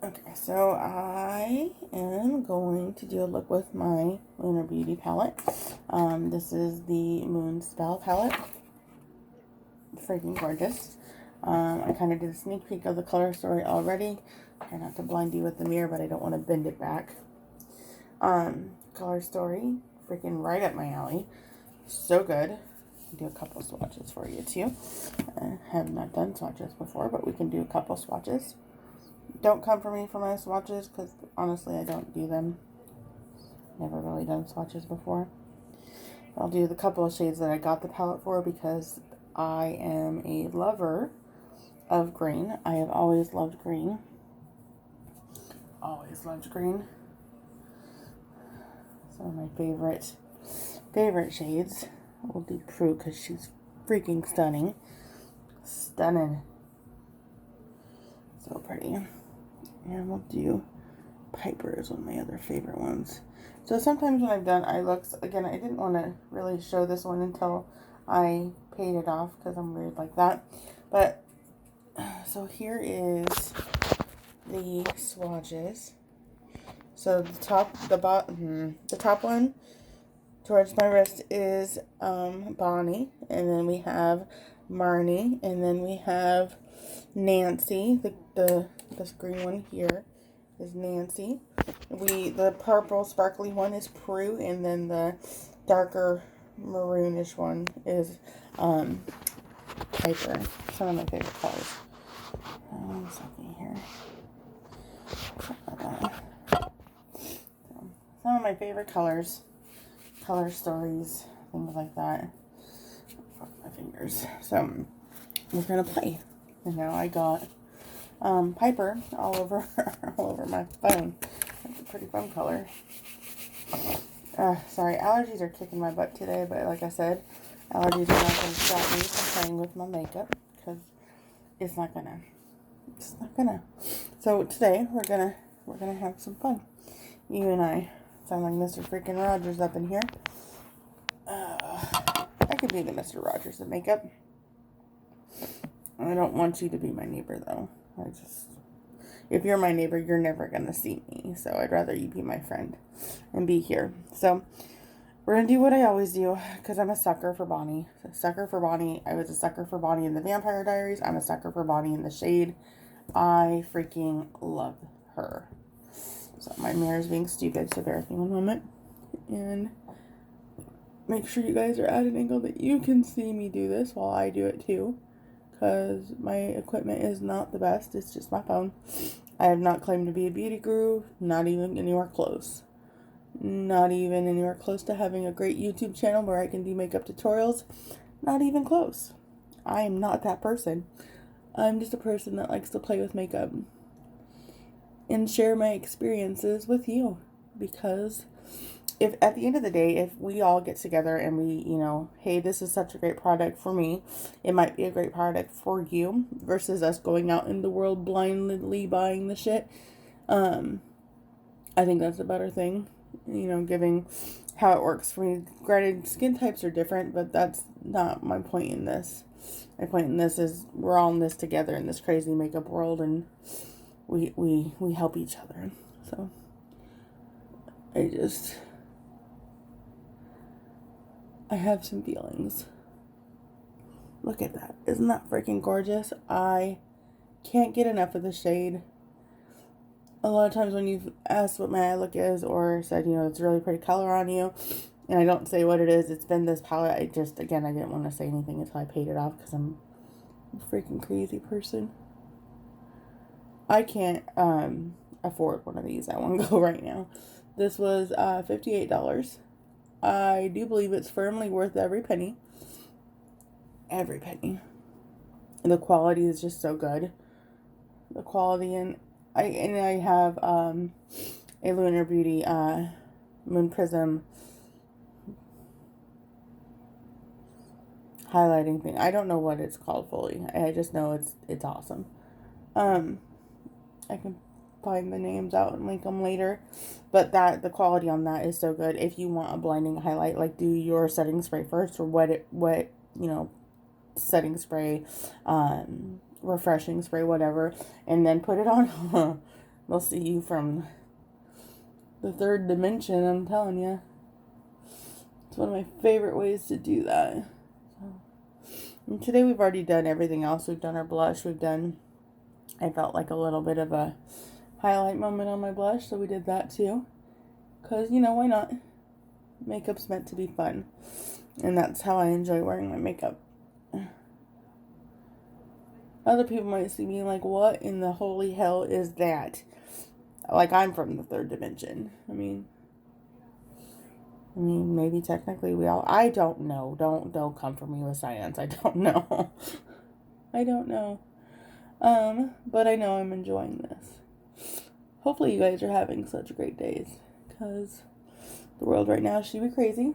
Okay, so I am going to do a look with my Lunar Beauty palette. This is the Moon Spell palette. Freaking gorgeous. I kind of did a sneak peek of the color story already. Try not to blind you with the mirror, but I don't want to bend it back. Color story, freaking right up my alley. So good. I'll do a couple swatches for you too. I have not done swatches before, but we can do a couple swatches. Don't come for me for my swatches, because honestly I don't do them. Never really done swatches before. I'll do the couple of shades that I got the palette for, because I am a lover of green. I have always loved green. Always loved green. Some of my favorite shades. We'll do Prue because she's freaking stunning. Stunning. So pretty. And we'll do Piper is one of my other favorite ones. So sometimes when I've done eye looks, again, I didn't want to really show this one until I paid it off because I'm weird like that. But, so here is the swatches. So the top one towards my wrist is Bonnie, and then we have Marnie, and then we have Nancy. This green one here is Nancy. The purple sparkly one is Prue, and then the darker maroonish one is Piper. Some of my favorite colors. One second here. Some of my favorite colors, color stories, things like that. Fuck my fingers. So we're gonna play. And now I got Piper all over my phone. That's a pretty fun color. Sorry, allergies are kicking my butt today, but like I said, allergies are not gonna stop me from playing with my makeup, because it's not gonna. So today we're gonna have some fun. You and I. Sound like Mr. freaking Rogers up in here. I could be the Mr. Rogers of makeup. I don't want you to be my neighbor, though. If you're my neighbor, you're never going to see me. So I'd rather you be my friend and be here. So we're going to do what I always do, because I'm a sucker for Bonnie. I was a sucker for Bonnie in the Vampire Diaries. I'm a sucker for Bonnie in the Shade. I freaking love her. So my mirror's being stupid, so bear with me one moment. And make sure you guys are at an angle that you can see me do this while I do it too. Because my equipment is not the best. It's just my phone. I have not claimed to be a beauty guru. Not even anywhere close. Not even anywhere close to having a great YouTube channel where I can do makeup tutorials. Not even close. I am not that person. I'm just a person that likes to play with makeup and share my experiences with you, because if at the end of the day, if we all get together and we, hey, this is such a great product for me, it might be a great product for you, versus us going out in the world blindly buying the shit. I think that's a better thing, giving how it works for me. Granted, skin types are different, but that's not my point in this. My point in this is we're all in this together in this crazy makeup world, and we help each other. So I have some feelings. Look at that. Isn't that freaking gorgeous? I can't get enough of the shade. A lot of times when you've asked what my eye look is, or said, it's a really pretty color on you, and I don't say what it is, it's been this palette. I didn't want to say anything until I paid it off, because I'm a freaking crazy person. I can't afford one of these at one go right now. This was $58. I do believe it's firmly worth every penny. Every penny. The quality is just so good. The quality, and I have a Lunar Beauty Moon Prism highlighting thing. I don't know what it's called fully. I just know it's awesome. I can find the names out and link them later, but the quality on that is so good. If you want a blinding highlight, like, do your setting spray first, or wet setting spray, refreshing spray, whatever, and then put it on. They'll see you from the third dimension, I'm telling you. It's one of my favorite ways to do that. And today we've already done everything else. We've done our blush. I felt like a little bit of a highlight moment on my blush, so we did that too. Because, why not? Makeup's meant to be fun. And that's how I enjoy wearing my makeup. Other people might see me like, what in the holy hell is that? Like I'm from the third dimension. I mean, maybe technically I don't know. Don't come for me with science. I don't know. I don't know. But I know I'm enjoying this. Hopefully you guys are having such great days. Because the world right now should be crazy.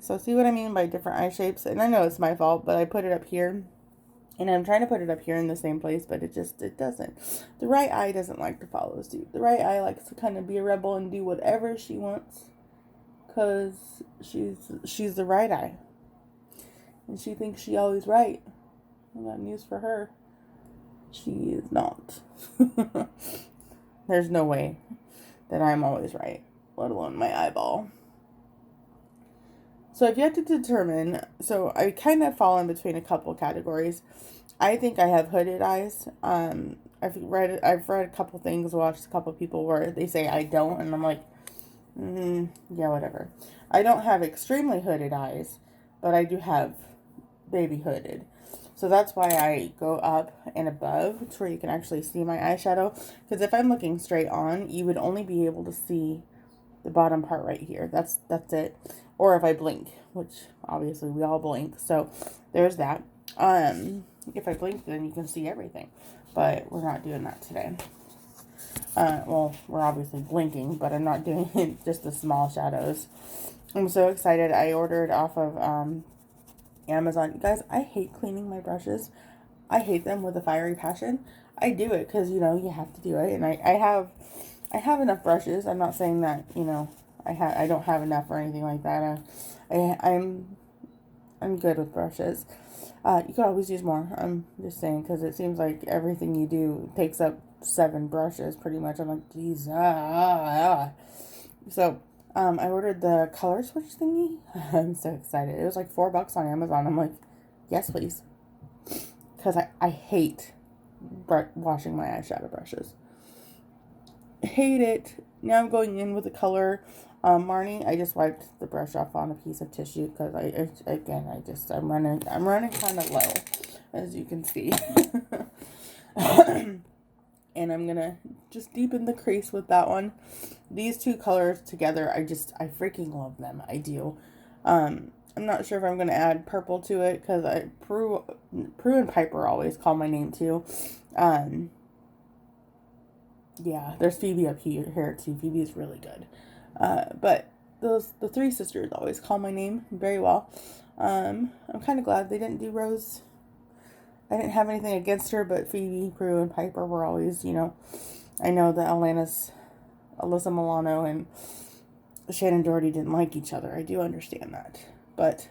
So see what I mean by different eye shapes? And I know it's my fault, but I put it up here. And I'm trying to put it up here in the same place, but it doesn't. The right eye doesn't like to follow suit. The right eye likes to kind of be a rebel and do whatever she wants. Because she's the right eye. And she thinks she's always right. I got news for her. She is not. There's no way that I'm always right, let alone my eyeball. So I've yet to determine, so I kind of fall in between a couple categories. I think I have hooded eyes. I've read a couple things, watched a couple people where they say I don't, and I'm like, yeah, whatever. I don't have extremely hooded eyes, but I do have baby hooded. So that's why I go up and above to where you can actually see my eyeshadow. Because if I'm looking straight on, you would only be able to see the bottom part right here. That's it. Or if I blink, which obviously we all blink. So there's that. If I blink, then you can see everything. But we're not doing that today. Well, we're obviously blinking, but I'm not doing just the small shadows. I'm so excited. I ordered off of Amazon. You guys, I hate cleaning my brushes. I hate them with a fiery passion. I do it because, you have to do it. And I have enough brushes. I'm not saying that, I don't have enough or anything like that. I'm good with brushes. You could always use more. I'm just saying because it seems like everything you do takes up 7 brushes pretty much. I'm like, geez. So, I ordered the color switch thingy. I'm so excited. It was like $4 on Amazon. I'm like, yes, please. Because I hate washing my eyeshadow brushes. Hate it. Now I'm going in with the color Marnie. I just wiped the brush off on a piece of tissue because I'm running kind of low, as you can see. And I'm gonna just deepen the crease with that one. These two colors together, I freaking love them. I do. I'm not sure if I'm gonna add purple to it because Prue and Piper always call my name too. Yeah, there's Phoebe up here too. Phoebe is really good. But the 3 sisters always call my name very well. I'm kind of glad they didn't do Rose. I didn't have anything against her, but Phoebe, Prue, and Piper were always, I know that Alyssa Milano and Shannon Doherty didn't like each other. I do understand that. But,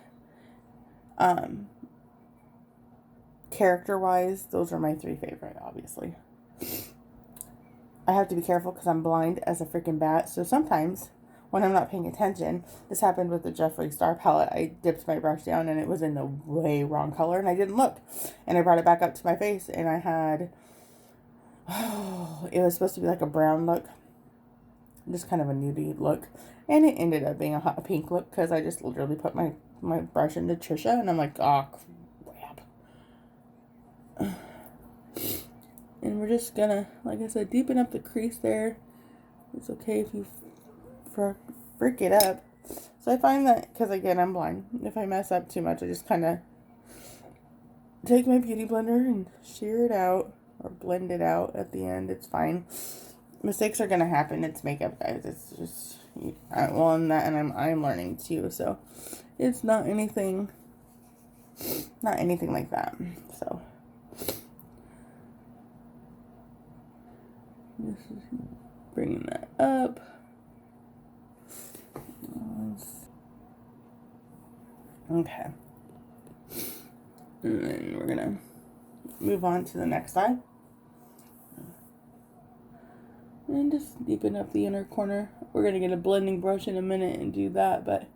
character-wise, those are my 3 favorite, obviously. I have to be careful because I'm blind as a freaking bat. So sometimes when I'm not paying attention, this happened with the Jeffree Star palette. I dipped my brush down and it was in the way wrong color and I didn't look. And I brought it back up to my face and I had, it was supposed to be like a brown look. Just kind of a nudie look. And it ended up being a hot pink look because I just literally put my brush into Trisha and I'm like, oh, crap. And we're just gonna, like I said, deepen up the crease there. It's okay if you freak it up. So I find that, because again, I'm blind. If I mess up too much, I just kind of take my beauty blender and shear it out. Or blend it out at the end. It's fine. Mistakes are gonna happen. It's makeup, guys. It's just, well, and I'm learning too. So it's not anything like that. So. This is bringing that up. Okay. And then we're going to move on to the next side. And just deepen up the inner corner. We're going to get a blending brush in a minute and do that, but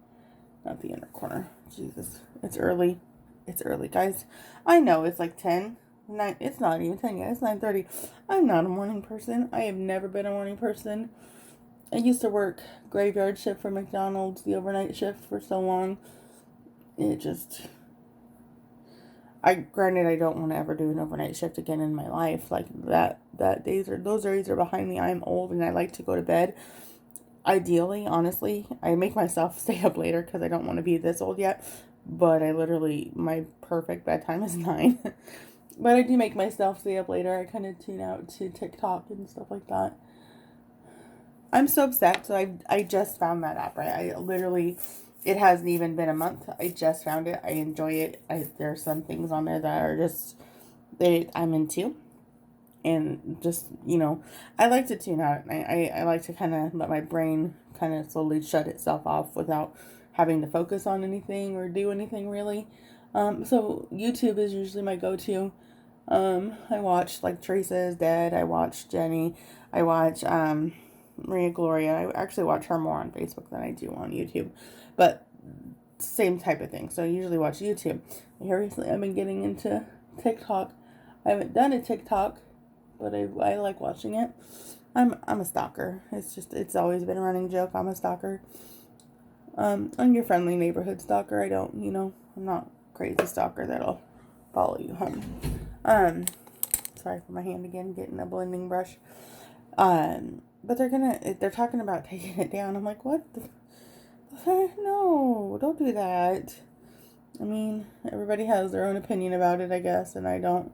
not the inner corner. Jesus, it's early. It's early, guys. I know it's like 10. 9, it's not even 10 yet. It's 9:30. I'm not a morning person. I have never been a morning person. I used to work graveyard shift for McDonald's, the overnight shift for so long. It just... Granted, I don't want to ever do an overnight shift again in my life. Like those days are behind me. I'm old and I like to go to bed. Ideally, honestly, I make myself stay up later because I don't want to be this old yet. But my perfect bedtime is 9. But I do make myself stay up later. I kind of tune out to TikTok and stuff like that. I'm so upset. So I just found that app, right? It hasn't even been a month. I just found it. I enjoy it. There are some things on there that are just, I'm into. And just, I like to tune out. I like to kind of let my brain kind of slowly shut itself off without having to focus on anything or do anything really. So YouTube is usually my go-to. I watch like Teresa is Dead. I watch Jenny. I watch Maria Gloria. I actually watch her more on Facebook than I do on YouTube. But same type of thing. So I usually watch YouTube. Here recently I've been getting into TikTok. I haven't done a TikTok, but I like watching it. I'm a stalker. It's always been a running joke. I'm a stalker. I'm your friendly neighborhood stalker. I'm not crazy stalker that'll follow you home. Sorry for my hand again, getting a blending brush. But they're talking about taking it down. I'm like, what the no, don't do that. I mean, everybody has their own opinion about it, I guess, and I don't.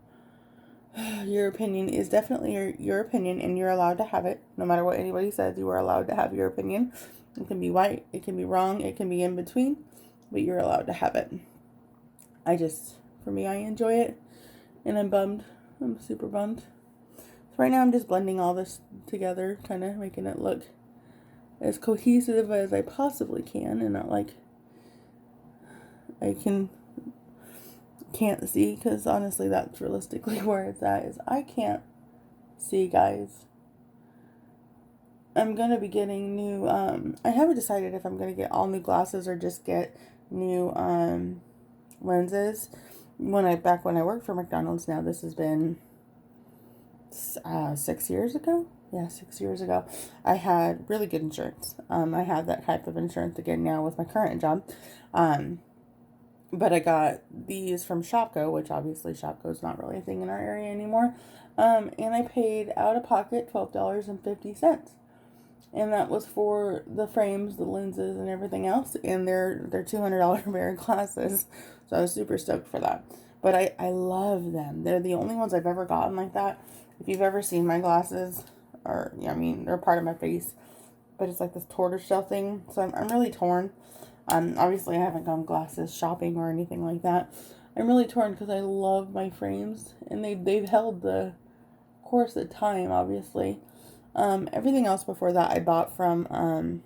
Your opinion is definitely your opinion, and you're allowed to have it. No matter what anybody says, you are allowed to have your opinion. It can be right, it can be wrong, it can be in between, but you're allowed to have it. For me, I enjoy it, and I'm bummed. I'm super bummed. So right now I'm just blending all this together, kind of making it look as cohesive as I possibly can, and not like I can't see, because honestly that's realistically where it's at, is I can't see, guys. I'm gonna be getting new I haven't decided if I'm gonna get all new glasses or just get new lenses. Back when I worked for McDonald's, now this has been 6 years ago. Yeah, 6 years ago. I had really good insurance. I have that type of insurance again now with my current job. But I got these from Shopko, which obviously Shopko is not really a thing in our area anymore. And I paid out of pocket $12.50. And that was for the frames, the lenses, and everything else. And they're $200 pair of glasses. So I was super stoked for that. But I love them. They're the only ones I've ever gotten like that. If you've ever seen my glasses, they're part of my face. But it's like this tortoiseshell thing. So I'm really torn. Obviously I haven't gone glasses shopping or anything like that. I'm really torn because I love my frames. And they've held the course of time, obviously. Everything else before that I bought from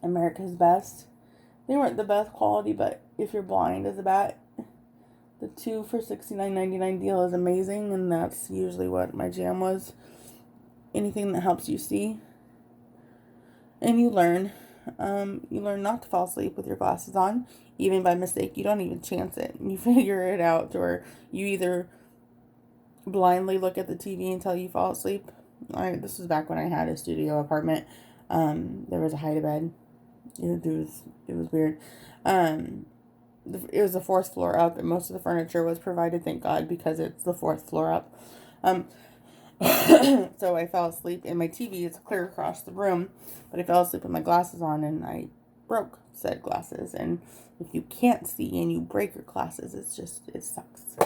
America's Best. They weren't the best quality, but if you're blind as a bat, the 2 for $69.99 deal is amazing, and that's usually what my jam was. Anything that helps you see. And you learn not to fall asleep with your glasses on, even by mistake. You don't even chance it. You figure it out, or you either blindly look at the TV until you fall asleep. This was back when I had a studio apartment. There was a hide bed. It was weird. It was the 4th floor up, and most of the furniture was provided, thank God, because it's the 4th floor up. So I fell asleep, and my TV is clear across the room, but I fell asleep with my glasses on, and I broke said glasses. And if you can't see and you break your glasses, it sucks.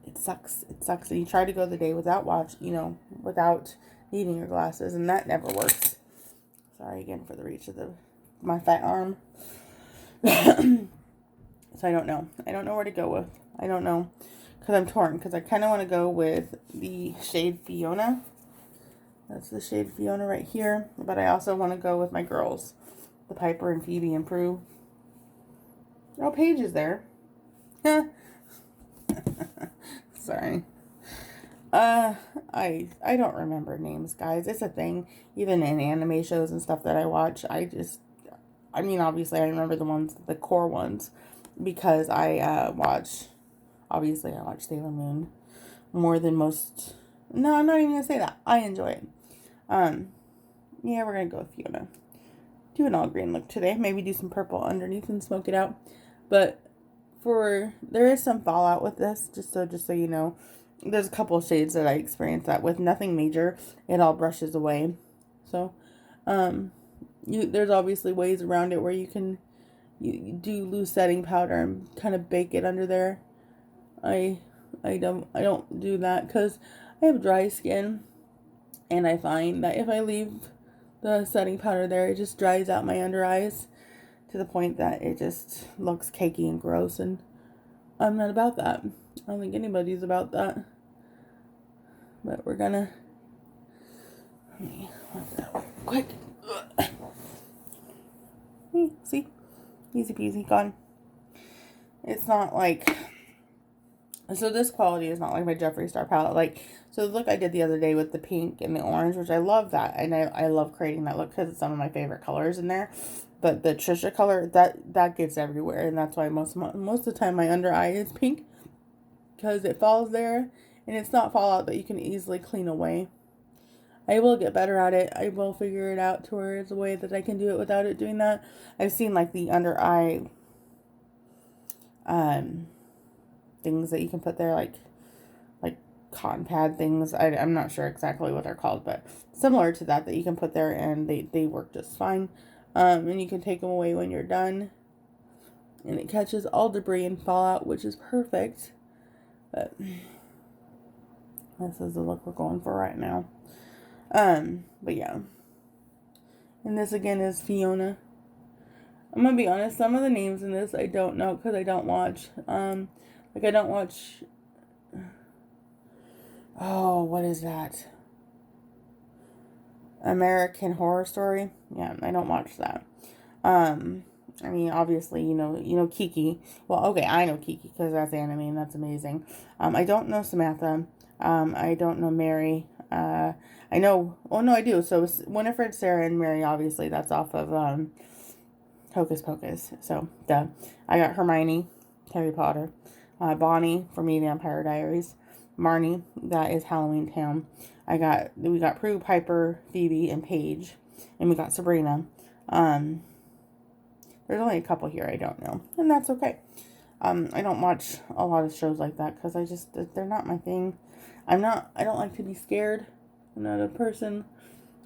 It sucks. And you try to go the day without without needing your glasses, and that never works. Sorry again for the reach of my fat arm. So I don't know. I don't know where to go with. I don't know. Because I'm torn. Because I kind of want to go with the shade Fiona. That's the shade Fiona right here. But I also want to go with my girls. The Piper and Phoebe and Prue. Oh, Paige is there. Sorry. I don't remember names, guys. It's a thing. Even in anime shows and stuff that I watch, I mean, obviously I remember the core ones, because obviously I watch Sailor Moon more than most. No, I'm not even gonna say that. I enjoy it. Yeah, we're gonna go with Fiona. Do an all green look today. Maybe do some purple underneath and smoke it out. But there is some fallout with this, just so you know. There's a couple of shades that I experienced that with. Nothing major. It all brushes away. So, there's obviously ways around it where you do loose setting powder and kind of bake it under there. I don't do that because I have dry skin, and I find that if I leave the setting powder there, it just dries out my under eyes to the point that it just looks cakey and gross, and I'm not about that. I don't think anybody's about that. But we're gonna, let me wipe that real quick. See? Easy peasy, gone. It's not like, so this quality is not like my Jeffree Star palette. Like, so the look I did the other day with the pink and the orange, which I love that. And I love creating that look because it's some of my favorite colors in there. But the Trisha color, that gets everywhere. And that's why most of the time my under eye is pink. Because it falls there. And it's not fallout that you can easily clean away. I will get better at it. I will figure it out to where it's a way that I can do it without it doing that. I've seen like the under eye things that you can put there, like cotton pad things. I'm not sure exactly what they're called, but similar to that you can put there, and they work just fine. And you can take them away when you're done, and it catches all debris and fallout, which is perfect. But this is the look we're going for right now. But yeah. And this again is Fiona. I'm gonna be honest, some of the names in this I don't know because I don't watch. Like I don't watch. Oh, what is that? American Horror Story? Yeah, I don't watch that. I mean, obviously, you know Kiki. Well, okay, I know Kiki because that's anime and that's amazing. I don't know Samantha. I don't know Mary. I know. Oh no, I do. So Winifred, Sarah, and Mary. Obviously, that's off of Hocus Pocus. So duh. I got Hermione, Harry Potter. Bonnie for me, Vampire Diaries. Marnie, that is Halloween Town. We got Prue, Piper, Phoebe, and Paige, and we got Sabrina. There's only a couple here I don't know, and that's okay. I don't watch a lot of shows like that because they're not my thing. I don't like to be scared. I'm not a person.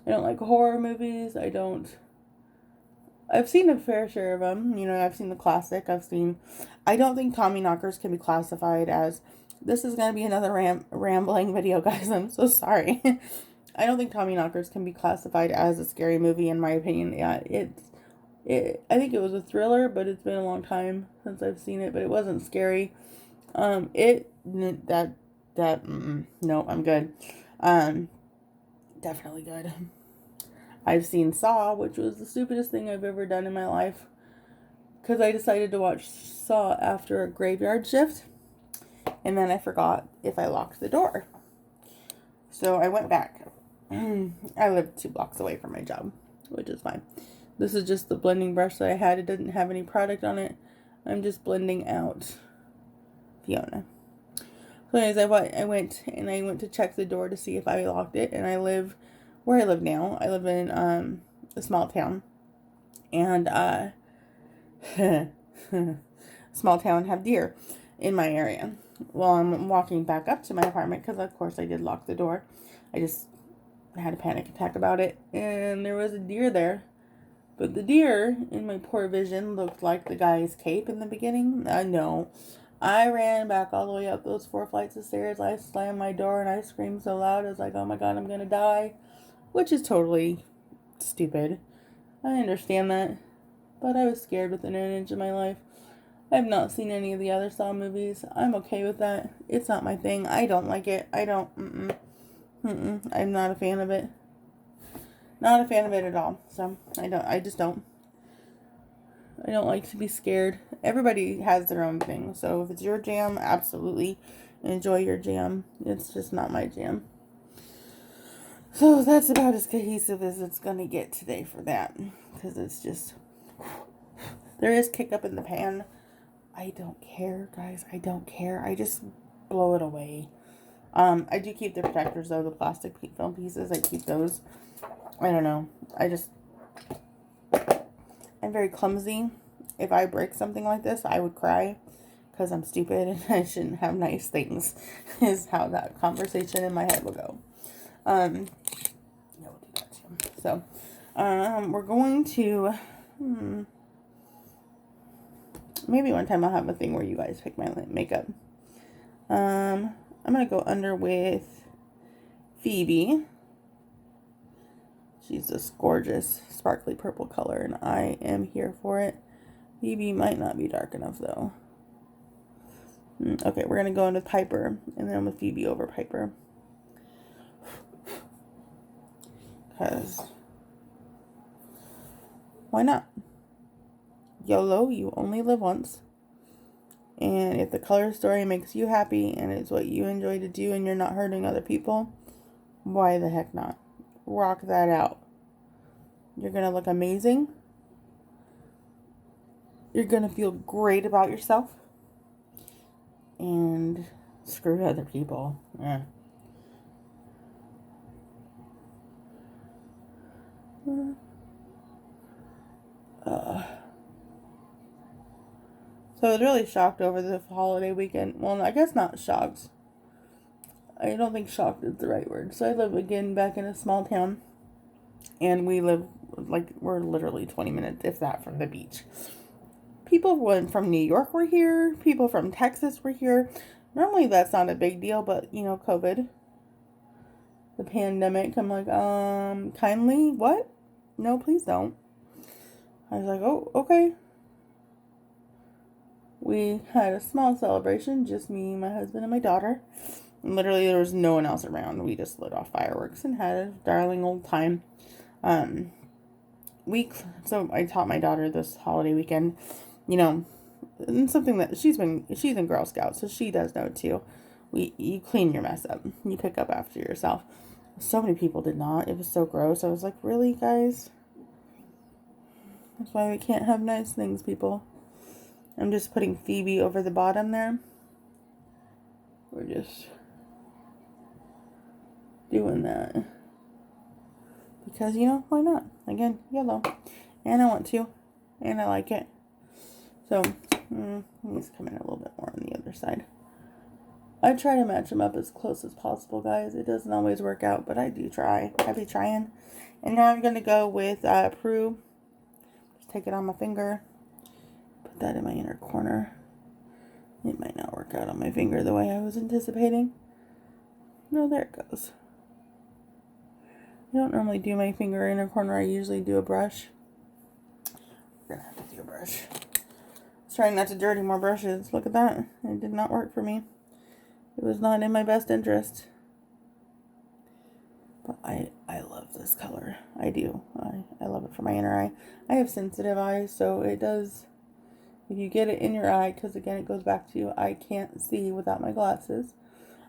I don't like horror movies. I've seen a fair share of them. I've seen the classic. I don't think Tommyknockers can be classified as, this is going to be another rambling video, guys. I'm so sorry. I don't think Tommyknockers can be classified as a scary movie, in my opinion. Yeah, I think it was a thriller, but it's been a long time since I've seen it, but it wasn't scary. No, I'm good. Definitely good. I've seen Saw, which was the stupidest thing I've ever done in my life, because I decided to watch Saw after a graveyard shift, and then I forgot if I locked the door. So I went back. I live 2 blocks away from my job, which is fine. This is just the blending brush that I had. It didn't have any product on it. I'm just blending out Fiona. So anyways, I went to check the door to see if I locked it, and I live where I live now. I live in a small town, and small town have deer in my area. Well, I'm walking back up to my apartment because of course I did lock the door. I just had a panic attack about it, and there was a deer there. But the deer, in my poor vision, looked like the guy's cape in the beginning. No. I ran back all the way up those 4 flights of stairs. I slammed my door and I screamed so loud. I was like, oh my god, I'm gonna die. Which is totally stupid. I understand that. But I was scared within an inch of my life. I have not seen any of the other Saw movies. I'm okay with that. It's not my thing. I don't like it. I'm not a fan of it. Not a fan of it at all. So, I just don't. I don't like to be scared. Everybody has their own thing. So, if it's your jam, absolutely. enjoy your jam. It's just not my jam. So that's about as cohesive as it's going to get today for that. Because it's just, there is kick up in the pan. I don't care, guys. I don't care. I just blow it away. I do keep the protectors though, the plastic film pieces. I keep those. I don't know. I'm very clumsy. If I break something like this, I would cry because I'm stupid and I shouldn't have nice things, is how that conversation in my head will go. Yeah, we'll do that too. So, we're going to, maybe one time I'll have a thing where you guys pick my makeup. I'm going to go under with Phoebe. She's this gorgeous sparkly purple color, and I am here for it. Phoebe might not be dark enough, though. Okay, we're going to go in with Piper, and then with Phoebe over Piper. Because, why not? YOLO, you only live once. And if the color story makes you happy, and it's what you enjoy to do, and you're not hurting other people, why the heck not? Rock that out. You're going to look amazing. You're going to feel great about yourself. And screw other people. Yeah. So I was really shocked over the holiday weekend. Well, I guess not shocked. I don't think shocked is the right word. So I live again back in a small town. And we live, we're literally 20 minutes, if that, from the beach. People from New York were here. People from Texas were here. Normally that's not a big deal, but, COVID. The pandemic. I'm like, kindly? What? No, please don't. I was like, oh, okay. We had a small celebration, just me, my husband, and my daughter. And literally, there was no one else around. We just lit off fireworks and had a darling old time. So I taught my daughter this holiday weekend, and something that she's in Girl Scouts, so she does know too. You clean your mess up. You pick up after yourself. So many people did not. It was so gross. I was like, really, guys? That's why we can't have nice things, people. I'm just putting Phoebe over the bottom there. We're just doing that. Because, why not? Again, yellow. And I want to. And I like it. So, let me just come in a little bit more on the other side. I try to match them up as close as possible, guys. It doesn't always work out, but I do try. I be trying. And now I'm going to go with Prue. Just take it on my finger. Put that in my inner corner. It might not work out on my finger the way I was anticipating. No, there it goes. I don't normally do my finger inner corner. I usually do a brush. We're going to have to do a brush. I was trying not to dirty more brushes. Look at that. It did not work for me. It was not in my best interest. But I love this color. I do. I love it for my inner eye. I have sensitive eyes, so it does... If you get it in your eye, because again, it goes back to I can't see without my glasses.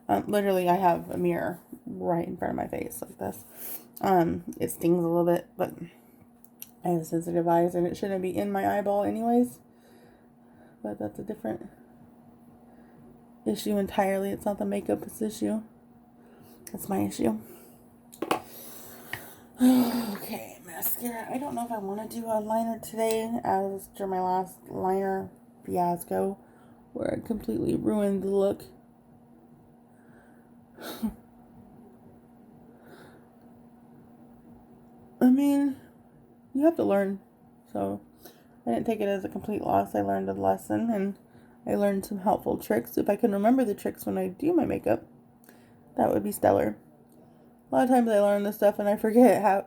Literally, I have a mirror right in front of my face like this. It stings a little bit, but I have sensitive eyes, and it shouldn't be in my eyeball anyways. But that's a different issue entirely. It's not the makeup issue. That's my issue. Okay, mascara. I don't know if I want to do a liner today after my last liner fiasco where I completely ruined the look. I mean, you have to learn. So, I didn't take it as a complete loss. I learned a lesson, and I learned some helpful tricks. If I can remember the tricks when I do my makeup, that would be stellar. A lot of times I learn this stuff and I forget how,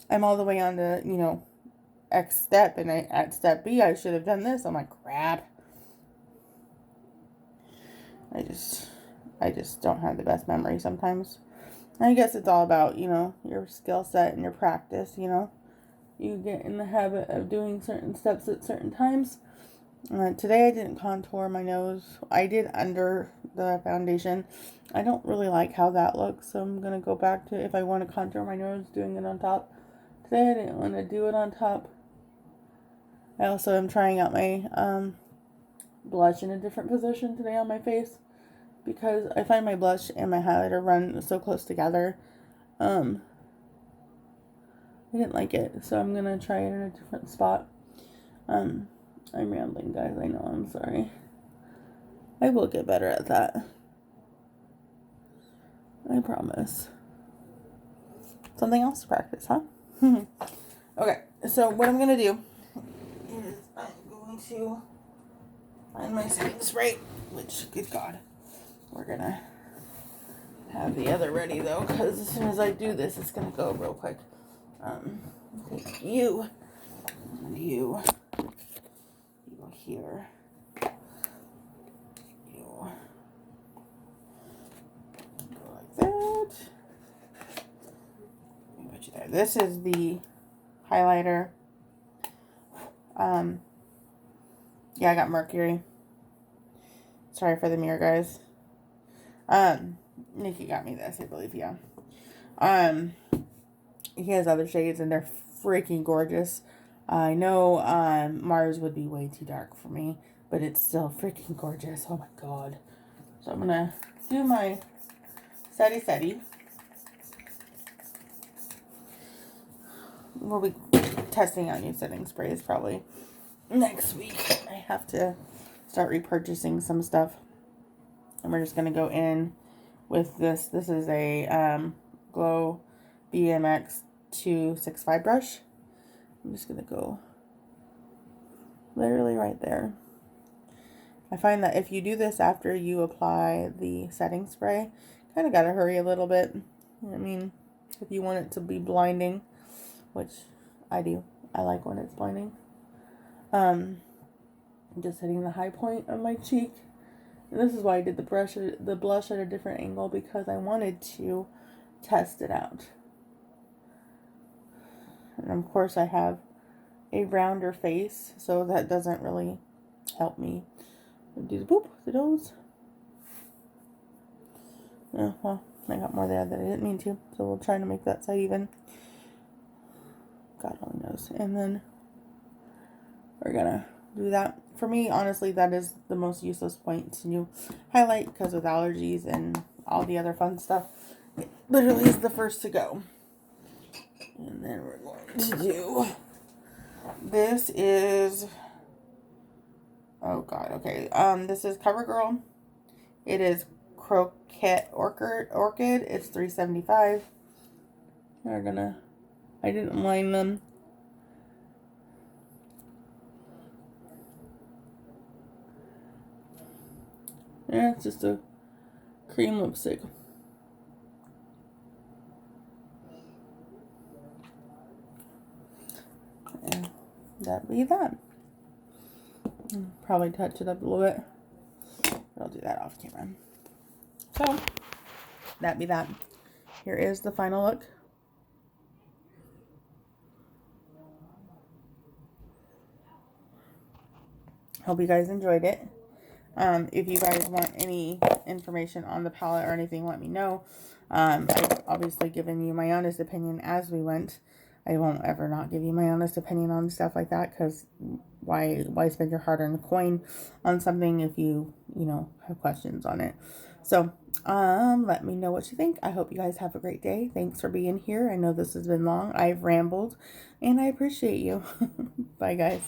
I'm all the way on to, X step, and at step B, I should have done this. I'm like, crap. I just don't have the best memory sometimes. I guess it's all about, your skill set and your practice, You get in the habit of doing certain steps at certain times, Today I didn't contour my nose. I did under the foundation. I don't really like how that looks, so I'm going to go back to, if I want to contour my nose, doing it on top. Today I didn't want to do it on top. I also am trying out my blush in a different position today on my face, because I find my blush and my highlighter run so close together. I didn't like it, so I'm going to try it in a different spot. I'm rambling, guys. I know, I'm sorry. I will get better at that. I promise. Something else to practice, huh? Okay, so what I'm going to do is I'm going to find my setting spray, which, good God, we're going to have the other ready, though, because as soon as I do this, it's going to go real quick. Take you, and you go here. This is the highlighter. Yeah, I got Mercury. Sorry for the mirror, guys. Nikki got me this, I believe, yeah. He has other shades and they're freaking gorgeous. I know Mars would be way too dark for me, but it's still freaking gorgeous. Oh my God. So I'm gonna do my Seti. We'll be testing out new setting sprays probably next week. I have to start repurchasing some stuff. And we're just going to go in with this. This is a Glow BMX 265 brush. I'm just going to go literally right there. I find that if you do this after you apply the setting spray, kind of got to hurry a little bit. I mean, if you want it to be blinding, which I do. I like when it's blinding. I'm just hitting the high point of my cheek. And this is why I did the blush at a different angle, because I wanted to test it out. And of course I have a rounder face, so that doesn't really help me. Do the nose. Yeah, well, I got more there that I didn't mean to, so we'll try to make that side even. God only knows. And then we're gonna do that. For me, honestly, that is the most useless point to highlight, because with allergies and all the other fun stuff, it literally is the first to go. And then we're going to do, this is, oh God, okay. This is CoverGirl. It is Croquette Orchid. It's $3.75. I didn't line them. Yeah, it's just a cream lipstick. And that'd be that. Probably touch it up a little bit. But I'll do that off camera. So, that'd be that. Here is the final look. Hope you guys enjoyed it. If you guys want any information on the palette or anything, let me know. I've obviously given you my honest opinion as we went. I won't ever not give you my honest opinion on stuff like that, because why spend your hard-earned coin on something if you have questions on it. So, let me know what you think. I hope you guys have a great day. Thanks for being here. I know this has been long. I've rambled, and I appreciate you. Bye, guys.